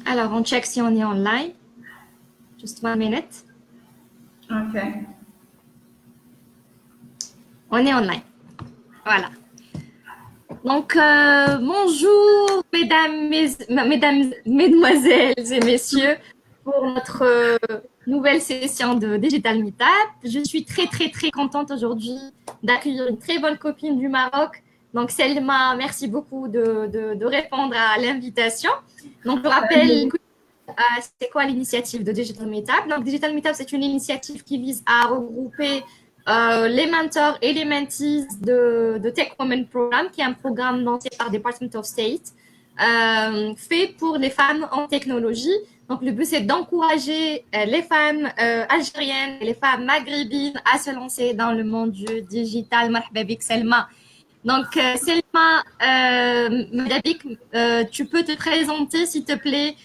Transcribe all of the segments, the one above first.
Alors, on check si on est online. Just 1 minute. Ok. On est online. Voilà. Donc, bonjour, mesdemoiselles et messieurs, pour notre nouvelle session de Digital Meetup. Je suis très, très, très contente aujourd'hui d'accueillir une très bonne copine du Maroc. Donc, Selma, merci beaucoup de répondre à l'invitation. Donc, je rappelle, c'est quoi l'initiative de Digital Meetup? Donc, Digital Meetup, c'est une initiative qui vise à regrouper les mentors et les mentees de Tech Women Programme, qui est un programme lancé par Department of State, fait pour les femmes en technologie. Donc, le but, c'est d'encourager les femmes algériennes et les femmes maghrébines à se lancer dans le monde du digital. Marhaba bik, Selma. Donc, Selma, Madabik, tu peux te présenter, s'il te plaît,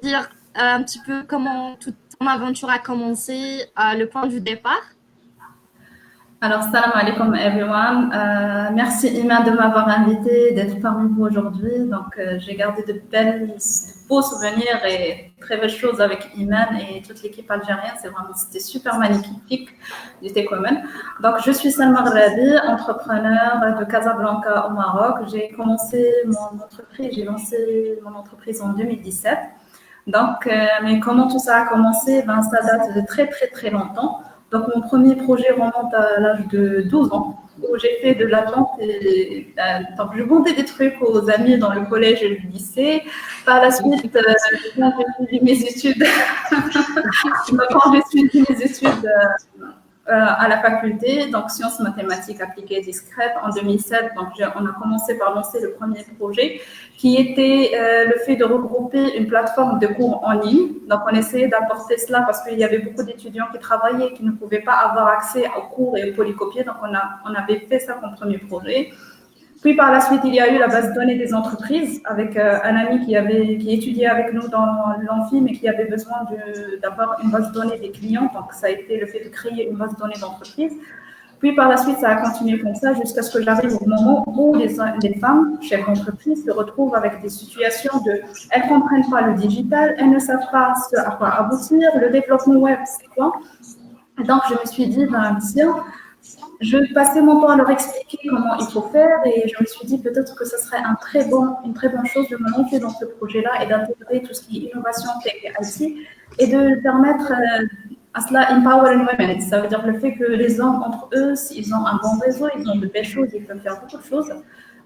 dire un petit peu comment toute ton aventure a commencé, le point de vue départ. Alors, salam alaikum everyone. Merci Iman de m'avoir invité, d'être parmi vous aujourd'hui. Donc, j'ai gardé de beaux souvenirs et très belles choses avec Iman et toute l'équipe algérienne. C'était super magnifique du Tekomen. Donc, je suis Salma Rabi, entrepreneur de Casablanca au Maroc. J'ai lancé mon entreprise en 2017. Donc, mais comment tout ça a commencé? Ben, ça date de très, très, très longtemps. Donc, mon premier projet remonte à l'âge de 12 ans, où j'ai fait de la vente et donc je vendais des trucs aux amis dans le collège et le lycée. Par la suite, quand j'ai suivi mes études, à la faculté, donc sciences mathématiques appliquées discrètes en 2007. Donc, on a commencé par lancer le premier projet qui était le fait de regrouper une plateforme de cours en ligne. Donc, on essayait d'apporter cela parce qu'il y avait beaucoup d'étudiants qui travaillaient et qui ne pouvaient pas avoir accès aux cours et aux polycopiés. Donc, on avait fait ça comme premier projet. Puis par la suite, il y a eu la base de données des entreprises avec un ami qui étudiait avec nous dans l'amphi, mais qui avait besoin d'avoir une base de données des clients. Donc, ça a été le fait de créer une base de données d'entreprise. Puis par la suite, ça a continué comme ça jusqu'à ce que j'arrive au moment où les femmes, chefs d'entreprise, se retrouvent avec des situations elles ne comprennent pas le digital, elles ne savent pas à quoi aboutir, le développement web, c'est quoi. Donc, je me suis dit, ben, tiens, je passais mon temps à leur expliquer comment il faut faire et je me suis dit peut-être que ce serait une très bonne chose de me lancer dans ce projet-là et d'intégrer tout ce qui est innovation tech et IT et de permettre à cela empowering women. Ça veut dire le fait que les hommes entre eux, s'ils ont un bon réseau, ils ont de belles choses, ils peuvent faire beaucoup de choses.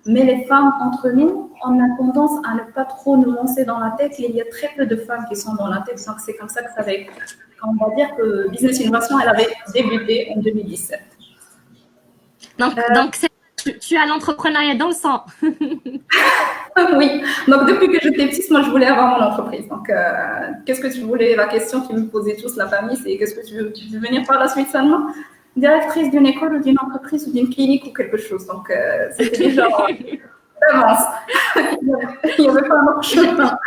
Mais les femmes entre nous, on a tendance à ne pas trop nous lancer dans la tech et il y a très peu de femmes qui sont dans la tech. Donc c'est comme ça que ça avait, on va dire que Business Innovation, elle avait débuté en 2017. Donc tu as l'entrepreneuriat dans le sang. Oui, donc depuis que j'étais petite, moi je voulais avoir mon entreprise. Donc, qu'est-ce que tu voulais? La question qui me posait tous la famille, c'est qu'est-ce que tu veux devenir par la suite seulement? Directrice d'une école ou d'une entreprise ou d'une clinique ou quelque chose. Donc, c'était déjà d'avance. Il n'y avait pas un autre chemin.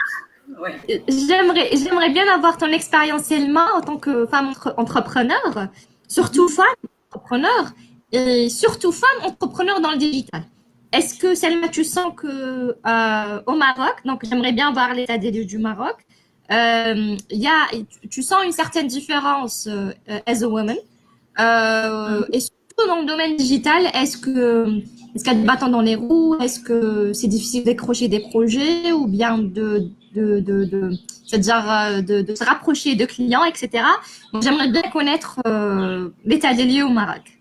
Oui. J'aimerais bien avoir ton expérience, Selma, en tant que femme entrepreneur, surtout femme entrepreneur et surtout femme entrepreneur dans le digital. Est-ce que, Selma, tu sens que au Maroc, donc j'aimerais bien voir l'état des lieux du Maroc, tu sens une certaine différence as a woman et surtout dans le domaine digital, est-ce qu'il y a des bâtons dans les roues? Est-ce que c'est difficile de décrocher des projets ou bien c'est-à-dire de se rapprocher de clients, etc. Donc, j'aimerais bien connaître l'état des lieux au Maroc.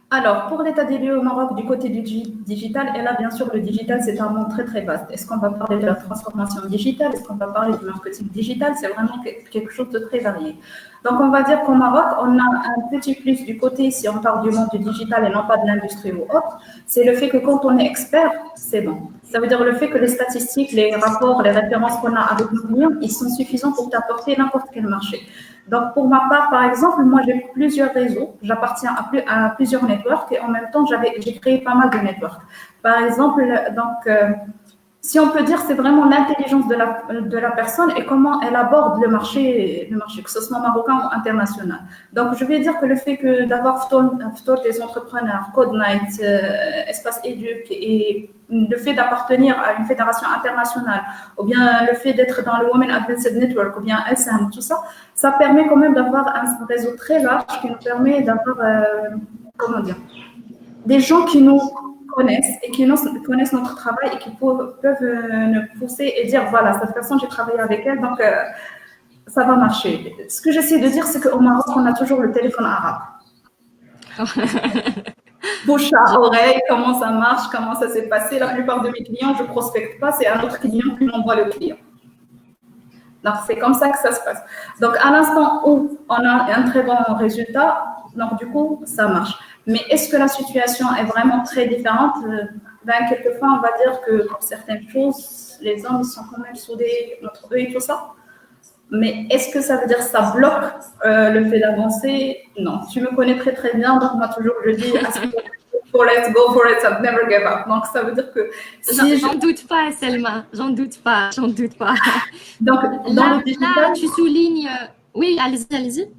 Alors, pour l'état des lieux au Maroc, du côté du digital, et là, bien sûr, le digital, c'est un monde très, très vaste. Est-ce qu'on va parler de la transformation digitale? Est-ce qu'on va parler du marketing digital? C'est vraiment quelque chose de très varié. Donc, on va dire qu'au Maroc, on a un petit plus du côté, si on parle du monde du digital et non pas de l'industrie ou autre, c'est le fait que quand on est expert, c'est bon. Ça veut dire le fait que les statistiques, les rapports, les références qu'on a avec nos clients, ils sont suffisants pour t'apporter n'importe quel marché. Donc, pour ma part, par exemple, moi, j'ai plusieurs réseaux. J'appartiens à plusieurs networks et en même temps, j'ai créé pas mal de networks. Par exemple, donc, si on peut dire, c'est vraiment l'intelligence de la personne et comment elle aborde le marché, que ce soit marocain ou international. Donc, je vais dire que le fait que d'avoir Ftor des entrepreneurs, Code Night, Espace Éduc et le fait d'appartenir à une fédération internationale ou bien le fait d'être dans le Women Advanced Network ou bien SM, tout ça, ça permet quand même d'avoir un réseau très large qui nous permet d'avoir, comment dire, des gens qui nous connaissent et qui connaissent notre travail et qui peuvent nous pousser et dire voilà, cette personne, j'ai travaillé avec elle, donc ça va marcher. Ce que j'essaie de dire, c'est qu'au Maroc, on a toujours le téléphone arabe. Bouche à oreille, comment ça marche, comment ça s'est passé. La plupart de mes clients, je ne prospecte pas, c'est un autre client qui m'envoie le client. Donc, c'est comme ça que ça se passe. Donc, à l'instant où on a un très bon résultat, donc du coup, ça marche. Mais est-ce que la situation est vraiment très différente? Quelquefois, on va dire que pour certaines choses, les hommes sont quand même soudés entre eux et tout ça. Mais est-ce que ça veut dire que ça bloque le fait d'avancer? Non. Tu me connais très très bien, donc moi toujours je dis let's go for it, and never give up. Donc ça veut dire que j'en doute pas, Selma, j'en doute pas. Donc dans le digital, là, tu soulignes. Oui, allez-y.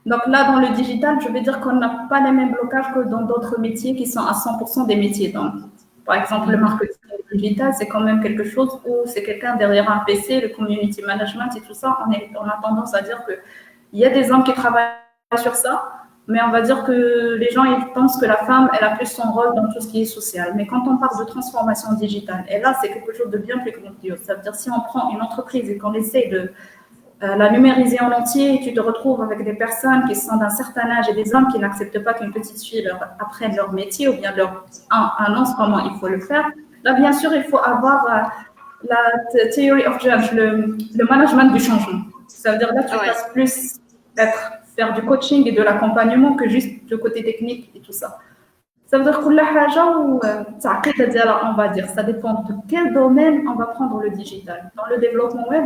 Donc là, dans le digital, je vais dire qu'on n'a pas les mêmes blocages que dans d'autres métiers qui sont à 100% des métiers. Donc, par exemple, le marketing digital, c'est quand même quelque chose où c'est quelqu'un derrière un PC, le community management et tout ça. On a tendance à dire qu'il y a des hommes qui travaillent sur ça, mais on va dire que les gens ils pensent que la femme, elle a plus son rôle dans tout ce qui est social. Mais quand on parle de transformation digitale, et là, c'est quelque chose de bien plus grandiose. Ça veut dire si on prend une entreprise et qu'on essaie de la numériser en entier, tu te retrouves avec des personnes qui sont d'un certain âge et des hommes qui n'acceptent pas qu'une petite fille apprenne leur métier ou bien leur annonce comment il faut le faire. Là, bien sûr, il faut avoir la theory of change, le management du changement. Ça veut dire là, tu passes plus faire du coaching et de l'accompagnement que juste le côté technique et tout ça. Ça veut dire que on va dire, ça dépend de quel domaine on va prendre le digital. Dans le développement web,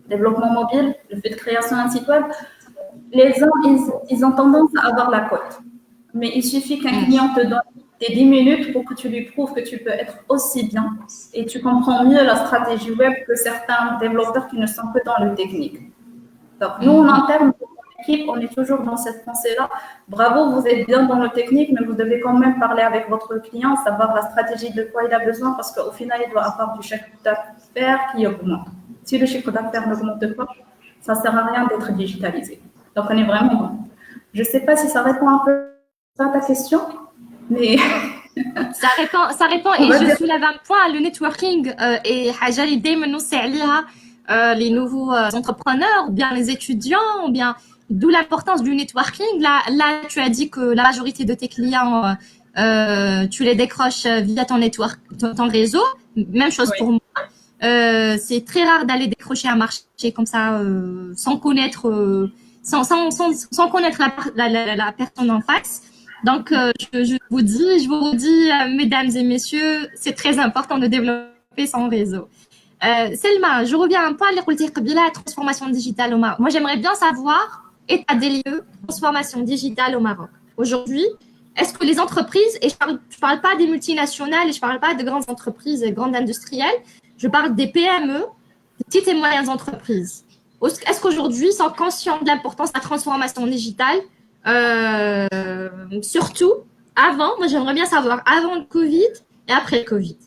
développement mobile, le fait de création d'un site web, les gens, ils ont tendance à avoir la cote. Mais il suffit qu'un client te donne tes 10 minutes pour que tu lui prouves que tu peux être aussi bien et tu comprends mieux la stratégie web que certains développeurs qui ne sont que dans le technique. Donc, nous, en interne, équipe, on est toujours dans cette pensée-là. Bravo, vous êtes bien dans le technique, mais vous devez quand même parler avec votre client, savoir la stratégie de quoi il a besoin parce qu'au final, il doit avoir du chiffre d'affaires qui augmente. Si le chiffre d'affaires n'augmente pas, ça ne sert à rien d'être digitalisé. Donc, on est vraiment bon. Je ne sais pas si ça répond un peu à ta question, mais… ça répond et je soulève un point, le networking et حاجة اللي دايما نوصي عليها les nouveaux entrepreneurs ou bien les étudiants ou bien d'où l'importance du networking. Là, tu as dit que la majorité de tes clients tu les décroches via ton network, ton réseau. Même chose pour moi. C'est très rare d'aller décrocher un marché comme ça sans connaître sans connaître la personne en face. Donc je vous dis mesdames et messieurs, c'est très important de développer son réseau. Selma, je reviens un peu à la transformation digitale au Maroc. Moi, j'aimerais bien savoir état des lieux transformation digitale au Maroc. Aujourd'hui, est-ce que les entreprises, et je parle pas des multinationales et je parle pas de grandes entreprises, grandes industrielles, je parle des PME, des petites et moyennes entreprises. Est-ce qu'aujourd'hui, ils sont conscients de l'importance de la transformation digitale, surtout avant, moi j'aimerais bien savoir, avant le Covid et après le Covid.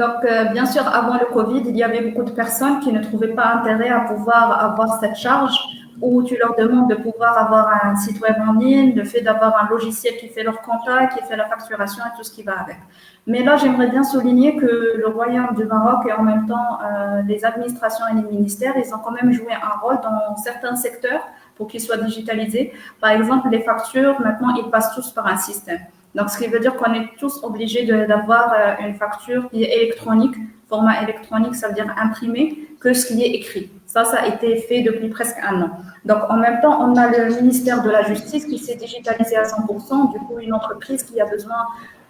Donc, bien sûr, avant le Covid, il y avait beaucoup de personnes qui ne trouvaient pas intérêt à pouvoir avoir cette charge où tu leur demandes de pouvoir avoir un site web en ligne, le fait d'avoir un logiciel qui fait leur compta, qui fait la facturation et tout ce qui va avec. Mais là, j'aimerais bien souligner que le Royaume du Maroc et en même temps les administrations et les ministères, ils ont quand même joué un rôle dans certains secteurs pour qu'ils soient digitalisés. Par exemple, les factures, maintenant, ils passent tous par un système. Donc, ce qui veut dire qu'on est tous obligés d'avoir une facture qui est électronique. Format électronique, ça veut dire imprimé, que ce qui est écrit. Ça a été fait depuis presque un an. Donc, en même temps, on a le ministère de la Justice qui s'est digitalisé à 100%. Du coup, une entreprise qui a besoin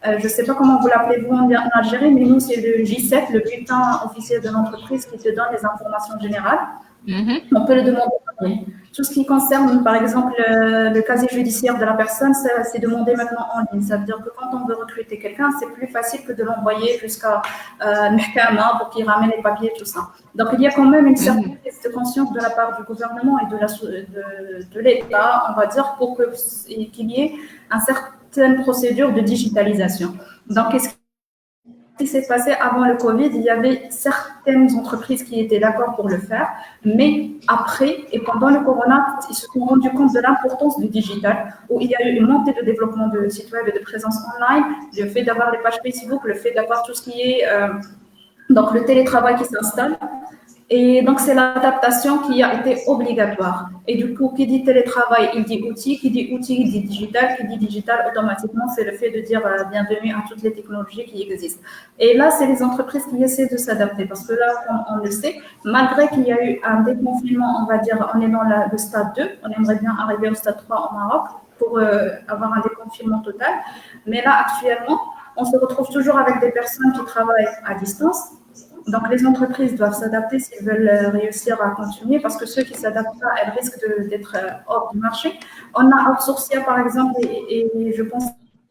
Je ne sais pas comment vous l'appelez vous en Algérie, mais nous, c'est le J7, le bulletin officiel de l'entreprise qui te donne les informations générales. On peut le demander en ligne. Tout ce qui concerne, par exemple, le casier judiciaire de la personne, c'est demandé maintenant en ligne. Ça veut dire que quand on veut recruter quelqu'un, c'est plus facile que de l'envoyer jusqu'à Mehkama pour qu'il ramène les papiers, tout ça. Donc, il y a quand même une certaine prise de conscience de la part du gouvernement et de l'État, on va dire, pour qu'il y ait une certaine procédure de digitalisation. Donc, qu'est-ce qui s'est passé avant le Covid? Il y avait certaines entreprises qui étaient d'accord pour le faire, mais après et pendant le Corona, ils se sont rendus compte de l'importance du digital, où il y a eu une montée de développement de sites web et de présence online, le fait d'avoir les pages Facebook, le fait d'avoir tout ce qui est donc le télétravail qui s'installe. Et donc, c'est l'adaptation qui a été obligatoire. Et du coup, qui dit télétravail, il dit outil, qui dit outil, il dit digital, qui dit digital, automatiquement, c'est le fait de dire bienvenue à toutes les technologies qui existent. Et là, c'est les entreprises qui essaient de s'adapter parce que là, comme on le sait, malgré qu'il y a eu un déconfinement, on va dire, on est dans le stade 2, on aimerait bien arriver au stade 3 au Maroc pour avoir un déconfinement total. Mais là, actuellement, on se retrouve toujours avec des personnes qui travaillent à distance. Donc, les entreprises doivent s'adapter s'ils veulent réussir à continuer parce que ceux qui ne s'adaptent pas, elles risquent d'être hors du marché. On a Outsourcia, par exemple, et je pense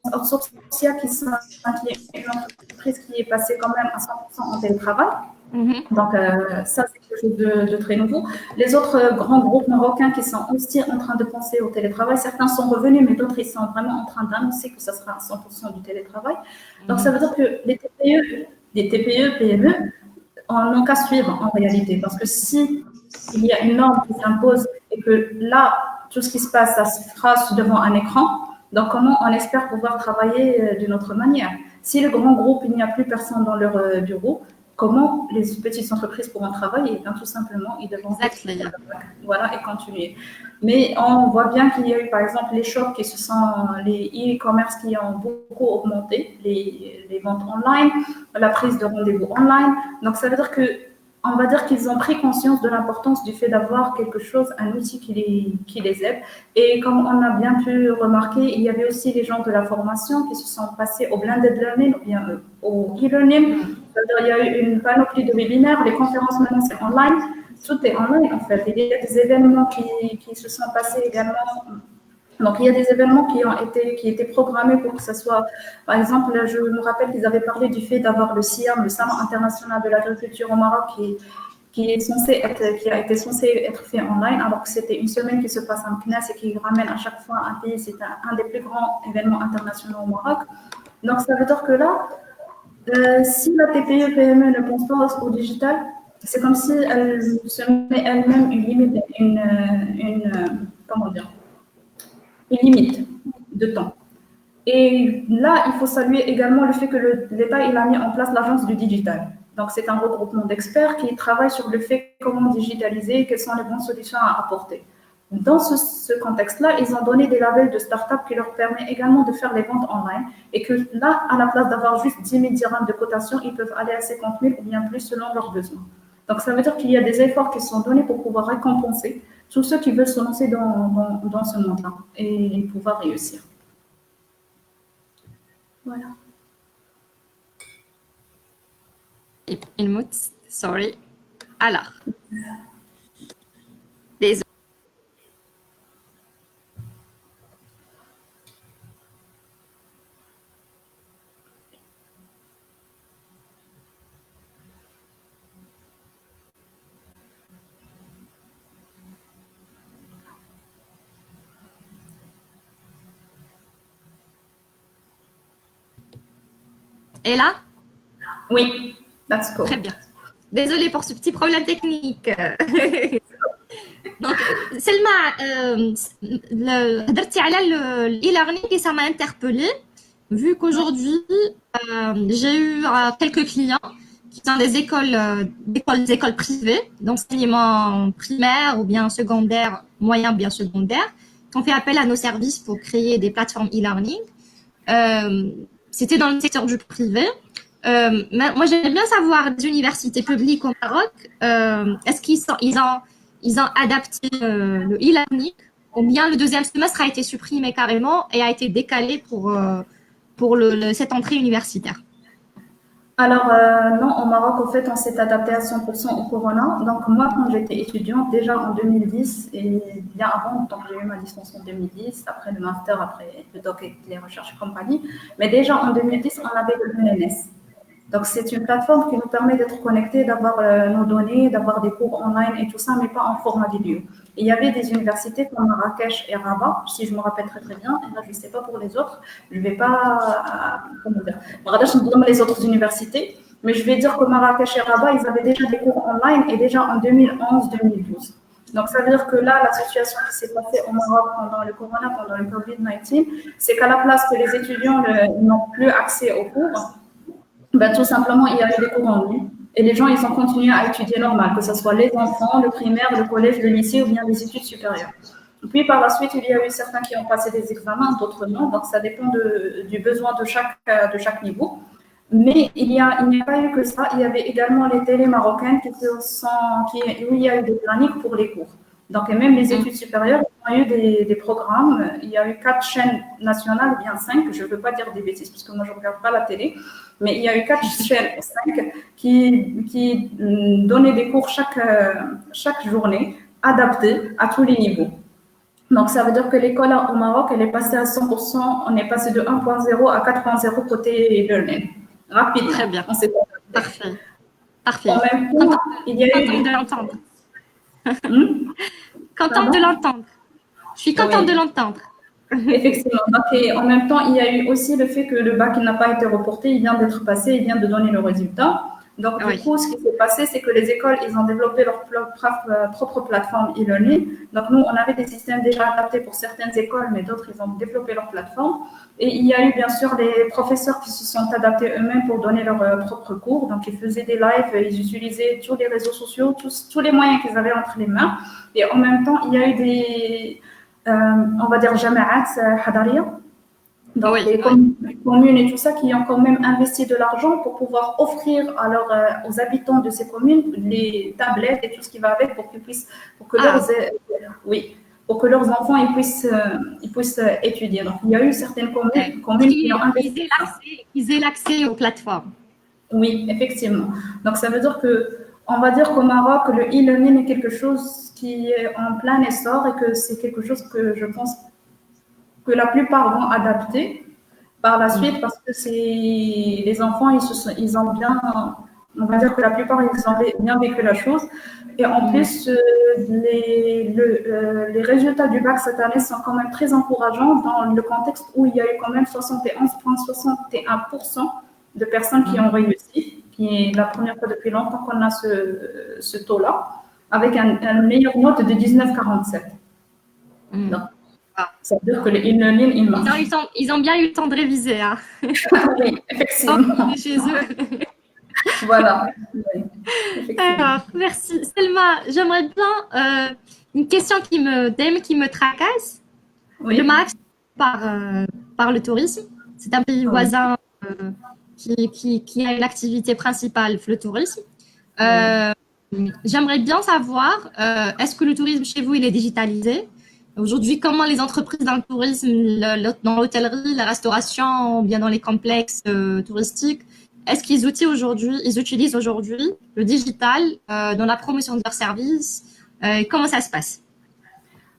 Outsourcia qui est une entreprise qui est passée quand même à 100% en télétravail. Donc, ça, c'est quelque chose de très nouveau. Les autres grands groupes marocains qui sont aussi en train de penser au télétravail, certains sont revenus, mais d'autres, ils sont vraiment en train d'annoncer que ça sera à 100% du télétravail. Donc, ça veut dire que les TPE, PME, on n'a qu'à suivre en réalité. Parce que si il y a une norme qui s'impose et que là, tout ce qui se passe, ça se fera devant un écran, donc comment on espère pouvoir travailler d'une autre manière? Si le grand groupe, il n'y a plus personne dans leur bureau, comment les petites entreprises pourront travailler? Tout simplement, ils devront voilà, et continuer. Mais on voit bien qu'il y a eu, par exemple, les shops les e-commerce qui ont beaucoup augmenté, les ventes online, la prise de rendez-vous online. Donc, ça veut dire on va dire qu'ils ont pris conscience de l'importance du fait d'avoir quelque chose, un outil qui les aide. Et comme on a bien pu remarquer, il y avait aussi les gens de la formation qui se sont passés au blended learning ou bien au e-learning. Il y a eu une panoplie de webinaires, les conférences maintenant c'est online. Tout est en ligne en fait. Il y a des événements qui se sont passés également. Donc, il y a des événements qui étaient programmés pour que ce soit, par exemple, je me rappelle qu'ils avaient parlé du fait d'avoir le SIAM, le Salon international de l'agriculture au Maroc, qui a été censé être fait en ligne, alors que c'était une semaine qui se passe en CNES et qui ramène à chaque fois un pays. C'est un des plus grands événements internationaux au Maroc. Donc, ça veut dire que là, si la TPE PME ne pense pas au digital, c'est comme si elle se met elle-même une limite, comment dire, une limite de temps. Et là, il faut saluer également le fait que l'État il a mis en place l'agence du digital. Donc, c'est un regroupement d'experts qui travaillent sur le fait comment digitaliser, quelles sont les bonnes solutions à apporter. Dans ce contexte-là, ils ont donné des labels de start-up qui leur permettent également de faire les ventes online et que là, à la place d'avoir juste 10 000 dirhams de cotation, ils peuvent aller à 50 000 ou bien plus selon leurs besoins. Donc, ça veut dire qu'il y a des efforts qui sont donnés pour pouvoir récompenser tous ceux qui veulent se lancer dans ce monde-là et pouvoir réussir. Voilà. Sorry. Alors. Désolé. Et là? Oui, that's cool. Très bien. Désolée pour ce petit problème technique. Donc, Selma, l'e-learning, ça m'a interpellée, vu qu'aujourd'hui, j'ai eu quelques clients qui sont des écoles privées, d'enseignement primaire ou bien secondaire, moyen bien secondaire, qui ont fait appel à nos services pour créer des plateformes e-learning. C'était dans le secteur du privé. Moi, j'aimerais bien savoir des universités publiques au Maroc, est-ce qu'ils ont adapté le e-learning ou bien le deuxième semestre a été supprimé carrément et a été décalé pour pour cette entrée universitaire? Alors, non, au Maroc, en fait, on s'est adapté à 100% au Corona. Donc, moi, quand j'étais étudiante, déjà en 2010, et bien avant, donc j'ai eu ma licence en 2010, après le master, après le doc et les recherches et compagnie. Mais déjà en 2010, on avait le LNS. Donc, c'est une plateforme qui nous permet d'être connectés, d'avoir nos données, d'avoir des cours online et tout ça, mais pas en format vidéo. Et il y avait des universités comme Marrakech et Rabat, si je me rappelle très très bien. Et là, je ne sais pas pour les autres. Je ne vais pas, comment dire, Marrakech, je me donne les autres universités, mais je vais dire que Marrakech et Rabat, ils avaient déjà des cours online et déjà en 2011-2012. Donc, ça veut dire que là, la situation qui s'est passée au Maroc pendant le Corona, pendant le Covid-19, c'est qu'à la place que les étudiants n'ont plus accès aux cours, ben, tout simplement, il y a eu des cours en ligne et les gens, ils ont continué à étudier normal, que ce soit les enfants, le primaire, le collège, le lycée ou bien les études supérieures. Puis par la suite, il y a eu certains qui ont passé des examens, d'autres non. Donc ça dépend du besoin de chaque niveau. Mais il n'y a pas eu que ça. Il y avait également les télés marocaines où il y a eu des plannings pour les cours. Donc, et même les études supérieures, il y a eu des programmes. Il y a eu 4 chaînes nationales, ou bien 5. Je ne veux pas dire des bêtises, parce que moi, je ne regarde pas la télé. Mais il y a eu 4 chaînes, 5, qui donnaient des cours chaque journée, adaptés à tous les niveaux. Donc, ça veut dire que l'école au Maroc, elle est passée à 100%. On est passé de 1.0 à 4.0 côté learning. Rapidement. Très bien. On s'est Parfait. Parfait. En même temps, il y a eu... de l'entendre. Contente Pardon? de l'entendre. Je suis contente Oui. de l'entendre. Effectivement. Donc, et en même temps, il y a eu aussi le fait que le bac n'a pas été reporté, il vient d'être passé, il vient de donner le résultat. Donc, Oui. du coup, ce qui s'est passé, c'est que les écoles, ils ont développé leur propre plateforme e-learning. Donc, nous, on avait des systèmes déjà adaptés pour certaines écoles, mais d'autres, ils ont développé leur plateforme. Et il y a eu, bien sûr, des professeurs qui se sont adaptés eux-mêmes pour donner leurs propres cours. Donc, ils faisaient des lives, ils utilisaient tous les réseaux sociaux, tous les moyens qu'ils avaient entre les mains. Et en même temps, il y a eu des... on va dire jama'at hadariya, donc Oui, les communes et tout ça qui ont quand même investi de l'argent pour pouvoir offrir aux habitants de ces communes les tablettes et tout ce qui va avec pour qu'ils puissent, pour que pour que leurs enfants ils puissent étudier. Donc il y a eu certaines communes qui ont investi. Ils aient l'accès aux plateformes. Oui, effectivement. Donc ça veut dire que on va dire qu'au Maroc, le e-learning est quelque chose qui est en plein essor et que c'est quelque chose que je pense que la plupart vont adapter par la suite parce que les enfants, ils ont bien, on va dire que la plupart, ils ont bien vécu la chose. Et en plus, les résultats du bac cette année sont quand même très encourageants dans le contexte où il y a eu quand même 71,61% de personnes qui ont réussi, qui est la première fois depuis longtemps qu'on a ce taux-là, avec un meilleur note de 19,47. Donc, ça veut dire que le e-learning, il marche. Ils ont bien eu le temps de réviser. Hein. Oui, effectivement. Chez eux. Voilà. Alors, merci. Selma, j'aimerais bien une question qui me tracasse. Oui. Le Maroc, par le tourisme, c'est un pays voisin qui a une activité principale, le tourisme. J'aimerais bien savoir, est-ce que le tourisme chez vous, il est digitalisé? Aujourd'hui, comment les entreprises dans le tourisme, dans l'hôtellerie, la restauration, bien dans les complexes touristiques, est-ce qu'ils utilisent aujourd'hui le digital dans la promotion de leurs services? Comment ça se passe?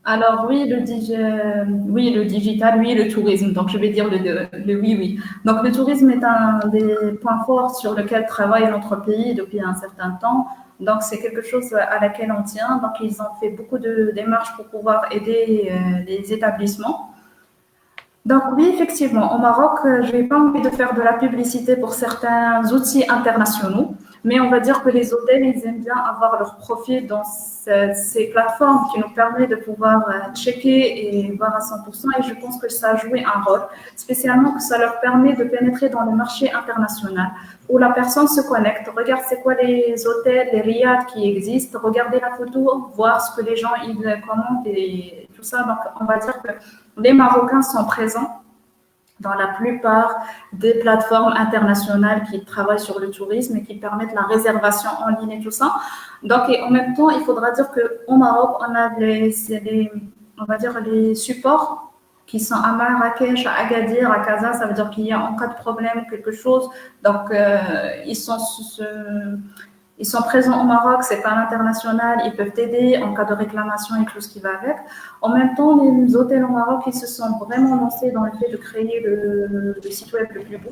Alors oui, le digital, oui, le tourisme. Donc je vais dire le oui. Donc le tourisme est un des points forts sur lequel travaille notre pays depuis un certain temps. Donc c'est quelque chose à laquelle on tient. Donc ils ont fait beaucoup de démarches pour pouvoir aider les établissements. Donc oui, effectivement, au Maroc, je n'ai pas envie de faire de la publicité pour certains outils internationaux, mais on va dire que les hôtels, ils aiment bien avoir leur profil dans ces plateformes qui nous permettent de pouvoir checker et voir à 100%. Et je pense que ça a joué un rôle, spécialement que ça leur permet de pénétrer dans le marché international, où la personne se connecte, regarde c'est quoi les hôtels, les riads qui existent, regarder la photo, voir ce que les gens ils commentent et tout ça. Donc on va dire que les Marocains sont présents dans la plupart des plateformes internationales qui travaillent sur le tourisme et qui permettent la réservation en ligne et tout ça. Donc, et en même temps, il faudra dire qu'au Maroc, on a on va dire les supports qui sont à Marrakech, à Agadir, à Casa. Ça veut dire qu'il y a en cas de problème quelque chose. Donc, ils sont présents au Maroc, c'est pas l'international, ils peuvent t'aider en cas de réclamation et tout ce qui va avec. En même temps, les hôtels au Maroc, ils se sont vraiment lancés dans le fait de créer le site web le plus beau,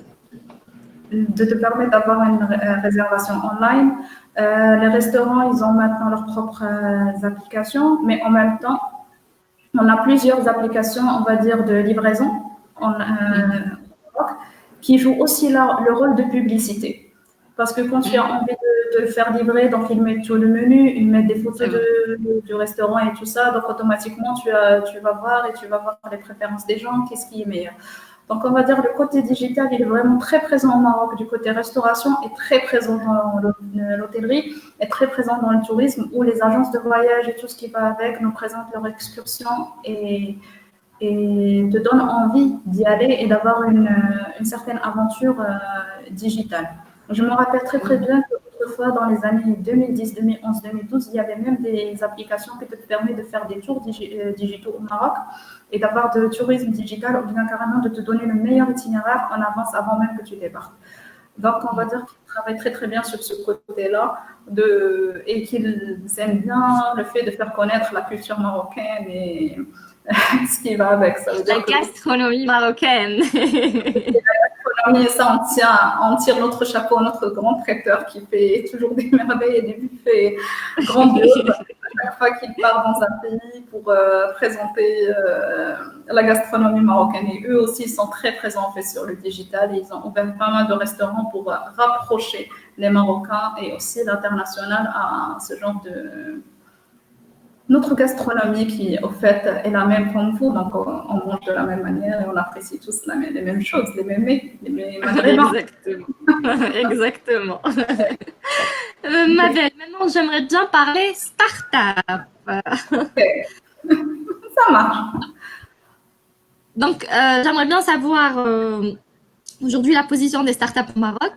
de te permettre d'avoir une réservation online. Les restaurants, ils ont maintenant leurs propres applications, mais en même temps, on a plusieurs applications, on va dire, de livraison qui jouent aussi le rôle de publicité. Parce que quand tu as envie de le faire livrer, donc ils mettent tout le menu, ils mettent des photos du restaurant et tout ça, donc automatiquement tu vas voir et tu vas voir les préférences des gens, qu'est-ce qui est meilleur. Donc on va dire le côté digital, il est vraiment très présent au Maroc, du côté restauration, est très présent dans l'hôtellerie, est très présent dans le tourisme, où les agences de voyage et tout ce qui va avec nous présentent leur excursion et te donnent envie d'y aller et d'avoir une certaine aventure digitale. Je me rappelle très très bien qu'autrefois, dans les années 2010, 2011, 2012, il y avait même des applications qui te permettent de faire des tours digitaux au Maroc et d'avoir de tourisme digital ou bien carrément de te donner le meilleur itinéraire en avance avant même que tu débarques. Donc, on va dire qu'ils travaillent très très bien sur ce côté-là et qu'ils aiment bien le fait de faire connaître la culture marocaine et ce qui va avec. Ça veut dire la gastronomie marocaine. Ça, on tire notre chapeau, notre grand traiteur qui fait toujours des merveilles et des buffets grandioses à chaque fois qu'il part dans un pays pour présenter la gastronomie marocaine. Et eux aussi, ils sont très présents en fait, sur le digital. Et ils ont ouvert pas mal de restaurants pour rapprocher les Marocains et aussi l'international à ce genre de... Notre gastronomie qui, au fait, est la même comme vous, donc on mange de la même manière et on apprécie tous les mêmes choses, les mêmes mets, les mêmes ingrédients. Exactement. Mabel, maintenant j'aimerais bien parler start-up. Okay. Ça marche. Donc, j'aimerais bien savoir aujourd'hui la position des startups au Maroc.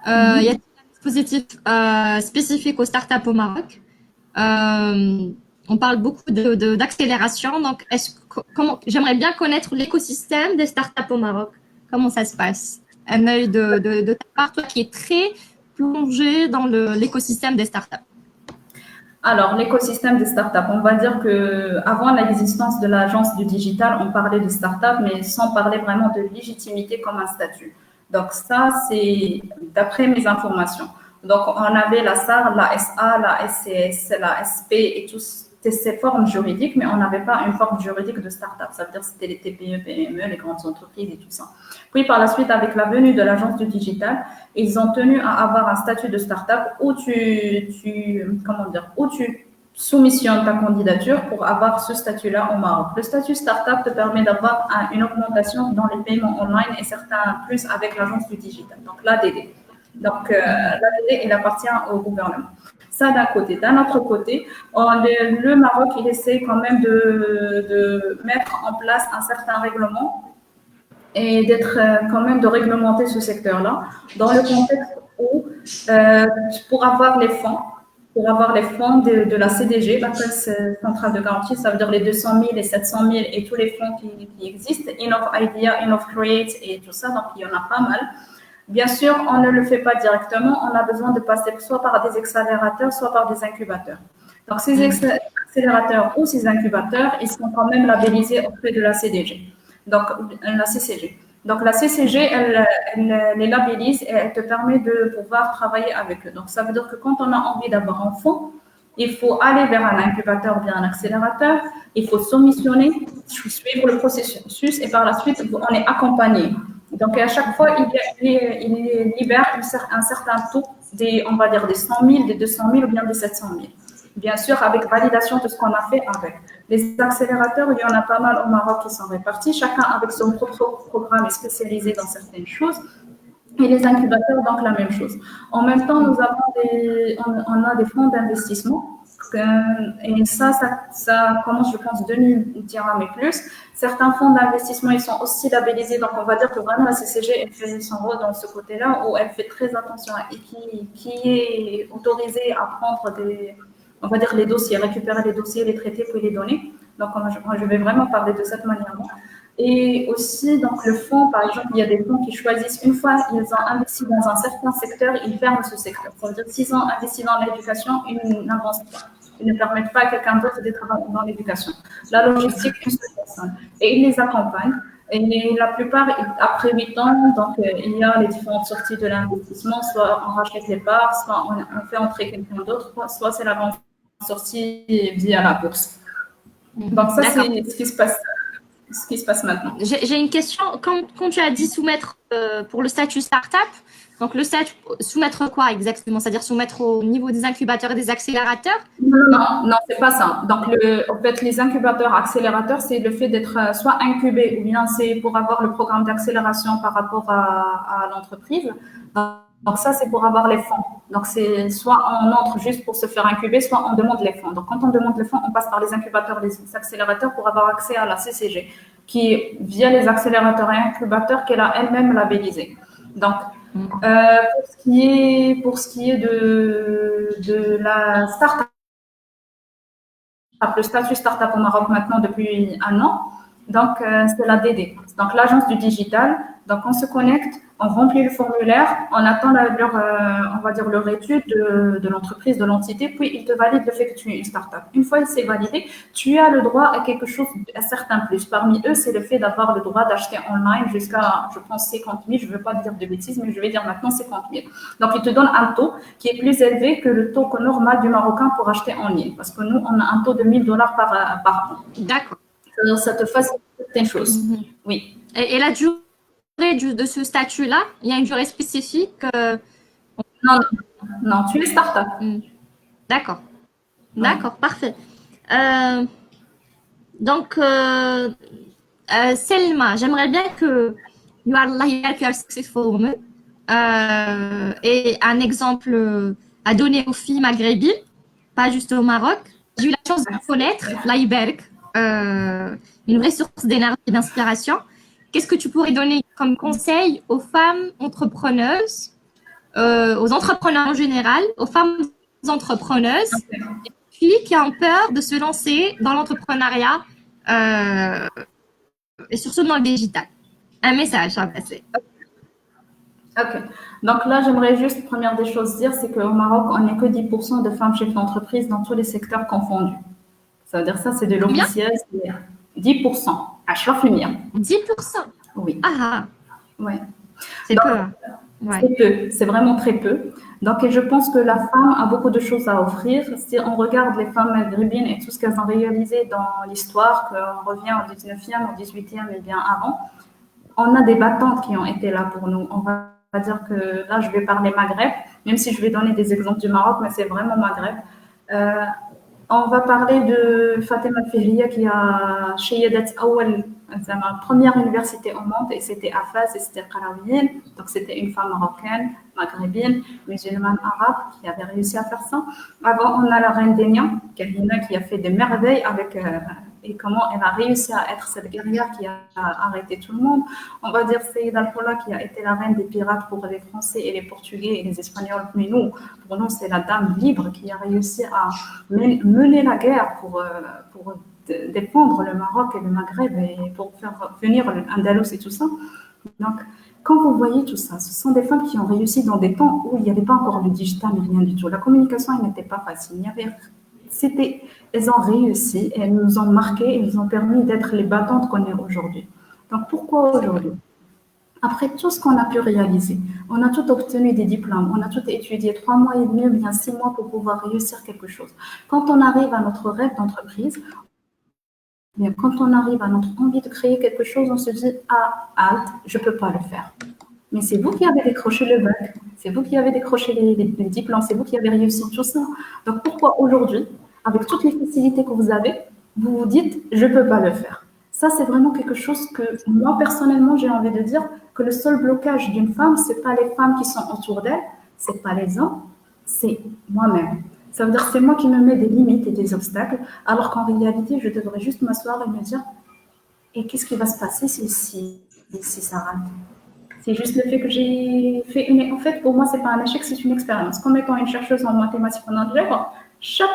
Y a-t-il un dispositif spécifique aux startups au Maroc? On parle beaucoup d'accélération. Donc, j'aimerais bien connaître l'écosystème des startups au Maroc. Comment ça se passe? Un œil de ta part, toi qui es très plongé dans l'écosystème des startups. Alors, l'écosystème des startups, on va dire qu'avant l'existence de l'agence du digital, on parlait de startups, mais sans parler vraiment de légitimité comme un statut. Donc, ça, c'est d'après mes informations. Donc, on avait la SAR, la SA, la SCS, la SP et toutes ces formes juridiques, mais on n'avait pas une forme juridique de start-up. Ça veut dire que c'était les TPE, PME, les grandes entreprises et tout ça. Puis, par la suite, avec la venue de l'agence du digital, ils ont tenu à avoir un statut de start-up où tu soumissionnes ta candidature pour avoir ce statut-là au Maroc. Le statut start-up te permet d'avoir une augmentation dans les paiements online et certains plus avec l'agence du digital, donc l'ADD. Donc, l'ADD, il appartient au gouvernement. Ça d'un côté. D'un autre côté, le Maroc, il essaie quand même de mettre en place un certain règlement et d'être quand même de réglementer ce secteur-là dans le contexte où pour avoir les fonds de la CDG, la Caisse centrale de garantie, ça veut dire les 200 000, les 700 000 et tous les fonds qui existent, Innov Idea, Innov Create et tout ça, donc il y en a pas mal. Bien sûr, on ne le fait pas directement, on a besoin de passer soit par des accélérateurs, soit par des incubateurs. Donc, ces accélérateurs ou ces incubateurs, ils sont quand même labellisés auprès de la CDG, donc la CCG. Donc, la CCG, elle les labellise et elle te permet de pouvoir travailler avec eux. Donc, ça veut dire que quand on a envie d'avoir un fonds, il faut aller vers un incubateur ou bien un accélérateur, il faut soumissionner, suivre le processus et par la suite, on est accompagné. Donc, à chaque fois, il libère un certain taux, on va dire des 100 000, des 200 000 ou bien des 700 000. Bien sûr, avec validation de ce qu'on a fait avec. Les accélérateurs, il y en a pas mal au Maroc qui sont répartis, chacun avec son propre programme spécialisé dans certaines choses. Et les incubateurs, donc la même chose. En même temps, on a des fonds d'investissement. Et ça commence, je pense, 2000 dirhams et plus. Certains fonds d'investissement, ils sont aussi labellisés. Donc, on va dire que vraiment, la CCG, elle fait son rôle dans ce côté-là, où elle fait très attention et qui est autorisé à prendre on va dire les dossiers, récupérer les dossiers, les traiter, puis les donner. Donc, je vais vraiment parler de cette manière-là. Et aussi, donc, le fonds, par exemple, il y a des fonds qui choisissent, une fois ils ont investi dans un certain secteur, ils ferment ce secteur. C'est-à-dire, s'ils ont investi dans l'éducation, ils n'avancent pas. Ils ne permettent pas à quelqu'un d'autre d'être dans l'éducation. La logistique, une seule personne. Et ils les accompagnent. Et la plupart, après 8 ans, donc, il y a les différentes sorties de l'investissement, soit on rachète les parts, soit on fait entrer quelqu'un d'autre, soit c'est la grande sortie via la bourse. Donc ça, c'est ce qui se passe maintenant. J'ai une question. Quand tu as dit soumettre pour le statut start-up, donc le statut, soumettre quoi exactement? C'est-à-dire soumettre au niveau des incubateurs et des accélérateurs? Non, c'est pas ça. Donc, en fait, les incubateurs, accélérateurs, c'est le fait d'être soit incubé ou bien c'est pour avoir le programme d'accélération par rapport à l'entreprise. Donc, ça, c'est pour avoir les fonds. Donc, c'est soit on entre juste pour se faire incuber, soit on demande les fonds. Donc, quand on demande les fonds, on passe par les incubateurs, les accélérateurs pour avoir accès à la CCG, qui est via les accélérateurs et incubateurs qu'elle a elle-même labellisé. Donc, pour ce qui est de la start-up, le statut start-up au Maroc maintenant depuis un an, donc c'est la DD, donc l'agence du digital. Donc, on se connecte, on remplit le formulaire, on attend on va dire leur étude de l'entreprise, de l'entité, puis ils te valident le fait que tu es une start-up. Une fois c'est validé, tu as le droit à quelque chose, à certains plus. Parmi eux, c'est le fait d'avoir le droit d'acheter online jusqu'à, je pense, 50 000. Je ne veux pas dire de bêtises, mais je vais dire maintenant 50 000. Donc, ils te donnent un taux qui est plus élevé que le taux normal du Marocain pour acheter en ligne. Parce que nous, on a un taux de 1 000 $ par an. D'accord. Ça te facilite certaines choses. Oui. Et la durée de ce statut-là, il y a une durée spécifique Non, tu es start-up. D'accord. D'accord, parfait. Donc, Selma, j'aimerais bien que you are successful woman et un exemple à donner aux filles maghrébines, pas juste au Maroc. J'ai eu la chance de connaître Laïberg, une vraie source d'énergie et d'inspiration. Qu'est-ce que tu pourrais donner comme conseil aux femmes entrepreneuses, aux entrepreneurs en général, aux femmes entrepreneuses, filles qui ont peur de se lancer dans l'entrepreneuriat et surtout dans le digital? Un message à passer. Ok. Donc là, j'aimerais juste, première des choses, dire, c'est qu'au Maroc, on n'est que 10% de femmes chefs d'entreprise dans tous les secteurs confondus. Ça veut dire ça, c'est de l'officiel, c'est 10%. À Chafumia. 10%. Oui. Ah, ouais. C'est peu. Ouais. C'est peu, c'est vraiment très peu. Donc, et je pense que la femme a beaucoup de choses à offrir. Si on regarde les femmes maghrébines et tout ce qu'elles ont réalisé dans l'histoire, qu'on revient au 19e, au 18e et bien avant, on a des battantes qui ont été là pour nous. On va dire que là, je vais parler Maghreb, même si je vais donner des exemples du Maroc, mais c'est vraiment Maghreb. On va parler de Fatima Fihriya qui a شيدت أول première université au monde et c'était à Fès et c'était Qarawiyyin. Donc c'était une femme marocaine, maghrébine, musulmane arabe qui avait réussi à faire ça. Avant, on a la reine Denia, qui a fait des merveilles avec et comment elle a réussi à être cette guerrière qui a arrêté tout le monde. On va dire Seyid Al-Fola qui a été la reine des pirates pour les Français et les Portugais et les Espagnols. Mais nous, pour nous, c'est la dame libre qui a réussi à mener la guerre pour défendre le Maroc et le Maghreb et pour faire venir l'Andalous et tout ça. Donc, quand vous voyez tout ça, ce sont des femmes qui ont réussi dans des temps où il n'y avait pas encore le digital ni rien du tout. La communication, elle n'était pas facile. Elles ont réussi, elles nous ont marqué, elles nous ont permis d'être les battantes qu'on est aujourd'hui. Donc, pourquoi aujourd'hui? Après tout ce qu'on a pu réaliser, on a tout obtenu des diplômes, on a tout étudié 3 mois et demi, bien 6 mois pour pouvoir réussir quelque chose. Quand on arrive à notre rêve d'entreprise, bien, quand on arrive à notre envie de créer quelque chose, on se dit « Ah, halte, je ne peux pas le faire ». Mais c'est vous qui avez décroché le bac, c'est vous qui avez décroché les diplômes, c'est vous qui avez réussi tout ça. Donc pourquoi aujourd'hui, avec toutes les facilités que vous avez, vous vous dites « Je ne peux pas le faire ». Ça, c'est vraiment quelque chose que moi, personnellement, j'ai envie de dire que le seul blocage d'une femme, ce n'est pas les femmes qui sont autour d'elle, ce n'est pas les hommes, c'est moi-même. Ça veut dire que c'est moi qui me mets des limites et des obstacles, alors qu'en réalité, je devrais juste m'asseoir et me dire « Et qu'est-ce qui va se passer si ça rate ?» C'est juste le fait que j'ai fait une... En fait, pour moi, ce n'est pas un échec, c'est une expérience. Comme étant une chercheuse en mathématiques en algèbre, chaque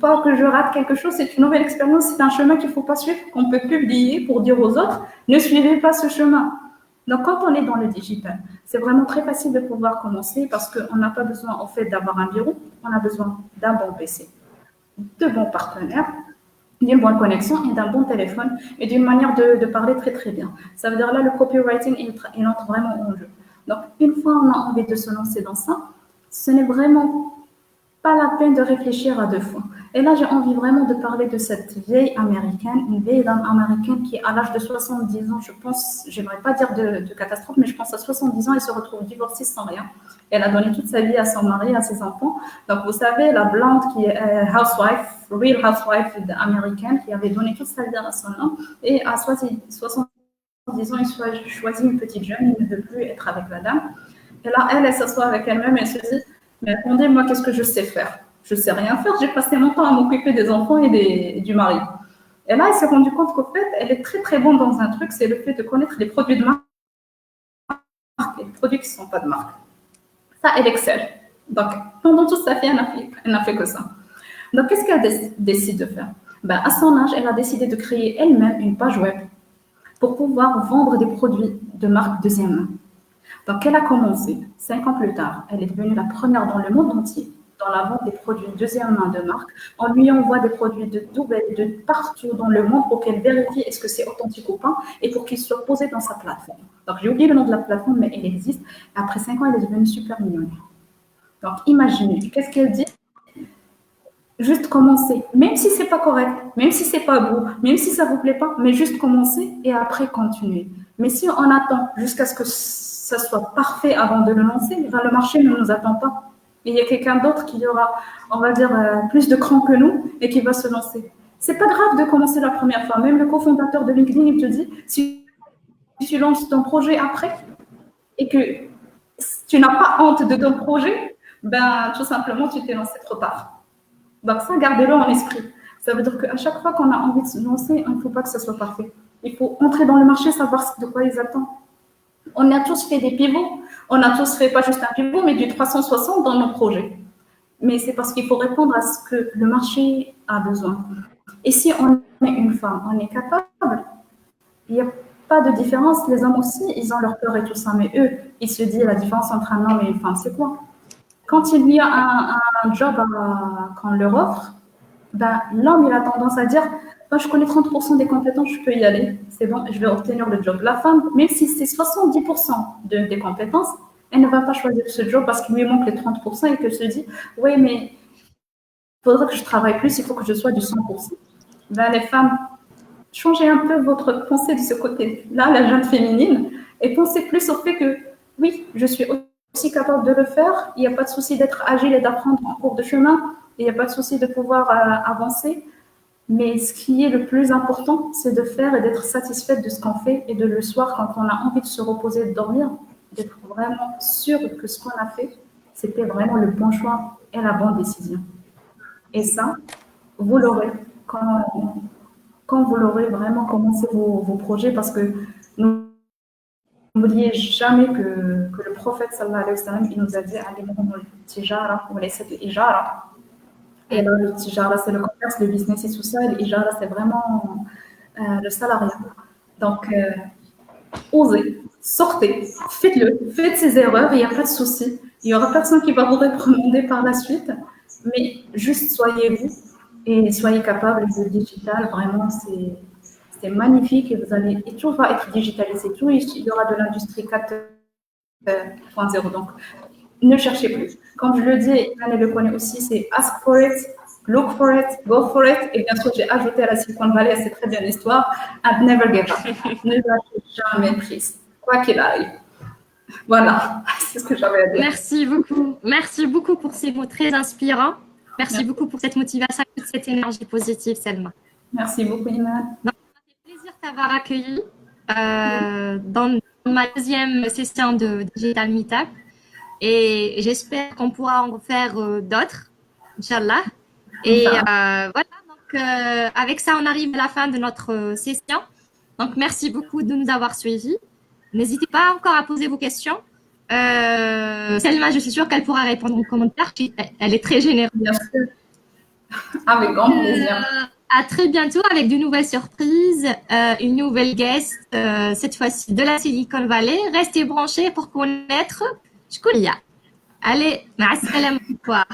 pas que je rate quelque chose, c'est une nouvelle expérience, c'est un chemin qu'il ne faut pas suivre, qu'on peut publier pour dire aux autres, ne suivez pas ce chemin. Donc, quand on est dans le digital, c'est vraiment très facile de pouvoir commencer parce qu'on n'a pas besoin, en fait, d'avoir un bureau, on a besoin d'un bon PC, de bons partenaires, d'une bonne connexion et d'un bon téléphone et d'une manière de parler très très bien. Ça veut dire là, le copywriting, il entre vraiment en jeu. Donc, une fois on a envie de se lancer dans ça, ce n'est vraiment pas la peine de réfléchir à deux fois. Et là, j'ai envie vraiment de parler de cette vieille américaine, une vieille dame américaine qui, à l'âge de 70 ans, je pense, j'aimerais pas dire de catastrophe, mais je pense à 70 ans, elle se retrouve divorcée sans rien. Elle a donné toute sa vie à son mari, à ses enfants. Donc, vous savez, la blonde qui est housewife, real housewife américaine, qui avait donné toute sa vie à son homme, et à 70 ans, il choisit une petite jeune, il ne veut plus être avec la dame. Et là, elle s'assoit avec elle-même et elle se dit, mais attendez, moi, qu'est-ce que je sais faire? Je ne sais rien faire. J'ai passé mon temps à m'occuper des enfants et du mari. Et là, elle s'est rendue compte qu'au fait, elle est très, très bonne dans un truc, c'est le fait de connaître les produits de marque et les produits qui ne sont pas de marque. Ça, elle excelle. Donc, pendant toute sa vie, elle n'a fait que ça. Donc, qu'est-ce qu'elle décide de faire? Ben, à son âge, elle a décidé de créer elle-même une page web pour pouvoir vendre des produits de marque deuxième main. Donc, elle a commencé 5 ans plus tard. Elle est devenue la première dans le monde entier dans la vente des produits deuxième main de marque. On lui envoie des produits de Dubaï, de partout dans le monde pour qu'elle vérifie est-ce que c'est authentique ou pas et pour qu'il soit posé dans sa plateforme. Donc, j'ai oublié le nom de la plateforme, mais elle existe. Après 5 ans, elle est devenue super millionnaire. Donc, imaginez, qu'est-ce qu'elle dit? Juste commencer, même si c'est pas correct, même si c'est pas beau, même si ça vous plaît pas, mais juste commencer et après continuer. Mais si on attend jusqu'à ce que ça soit parfait avant de le lancer, le marché ne nous attend pas. Et il y a quelqu'un d'autre qui aura, on va dire, plus de cran que nous et qui va se lancer. C'est pas grave de commencer la première fois. Même le cofondateur de LinkedIn, il te dit, si tu lances ton projet après et que tu n'as pas honte de ton projet, ben tout simplement, tu t'es lancé trop tard. Donc ça, gardez-le en esprit. Ça veut dire qu'à chaque fois qu'on a envie de se lancer, il ne faut pas que ça soit parfait. Il faut entrer dans le marché, savoir de quoi ils attendent. On a tous fait des pivots. On a tous fait pas juste un pivot, mais du 360 dans nos projets. Mais c'est parce qu'il faut répondre à ce que le marché a besoin. Et si on est une femme, on est capable, il n'y a pas de différence. Les hommes aussi, ils ont leur peur et tout ça. Mais eux, ils se disent la différence entre un homme et une femme, c'est quoi? Quand il y a un job qu'on leur offre, ben, l'homme, il a tendance à dire ben, je connais 30% des compétences, je peux y aller, c'est bon, je vais obtenir le job. La femme, même si c'est 70% des compétences, elle ne va pas choisir ce job parce qu'il lui manque les 30% et qu'elle se dit oui, mais il faudra que je travaille plus, il faut que je sois du 100%. Ben, les femmes, changez un peu votre pensée de ce côté-là, la jeune féminine, et pensez plus au fait que oui, je suis aussi capable de le faire, il n'y a pas de souci d'être agile et d'apprendre en cours de chemin, il n'y a pas de souci de pouvoir avancer, mais ce qui est le plus important, c'est de faire et d'être satisfaite de ce qu'on fait et de le soir, quand on a envie de se reposer, de dormir, d'être vraiment sûr que ce qu'on a fait, c'était vraiment le bon choix et la bonne décision. Et ça, vous l'aurez quand vous l'aurez vraiment commencé vos projets, parce que n'oubliez jamais que le prophète sallallahu alayhi wa sallam, il nous a dit al-tijara ou laysa al-ijara. Et là, le tijara, c'est le commerce, le business et tout ça. Et l'ijara, c'est vraiment le salariat. Donc, osez, sortez, faites-le, faites ces erreurs, il n'y a pas de souci. Il n'y aura personne qui va vous réprimander par la suite. Mais juste soyez vous et soyez capable de digital. Vraiment, c'est magnifique et et tout va être digitalisé. Tout, il y aura de l'industrie 4.0. Donc, ne cherchez plus. Comme je le dis, Anne le connaît aussi, c'est ask for it, look for it, go for it. Et bien sûr, j'ai ajouté à la Silicon Valley, c'est très bien l'histoire, and never give up. Ne lâchez jamais prise, quoi qu'il arrive. Voilà, c'est ce que j'avais à dire. Merci beaucoup. Merci beaucoup pour ces mots très inspirants. Merci beaucoup pour cette motivation et cette énergie positive, Selma. Merci beaucoup, Iman. Ça fait plaisir de t'avoir accueilli dans ma deuxième session de Digital Meetup. Et j'espère qu'on pourra en faire d'autres, Inch'Allah. Et voilà, donc avec ça, on arrive à la fin de notre session. Donc, merci beaucoup de nous avoir suivis. N'hésitez pas encore à poser vos questions. Selma, je suis sûre qu'elle pourra répondre en commentaire. Elle est très généreuse. Bien sûr. Avec grand plaisir. À très bientôt avec de nouvelles surprises, une nouvelle guest, cette fois-ci de la Silicon Valley. Restez branchés pour connaître Shkoulia. Allez, مع السلامة. Au revoir.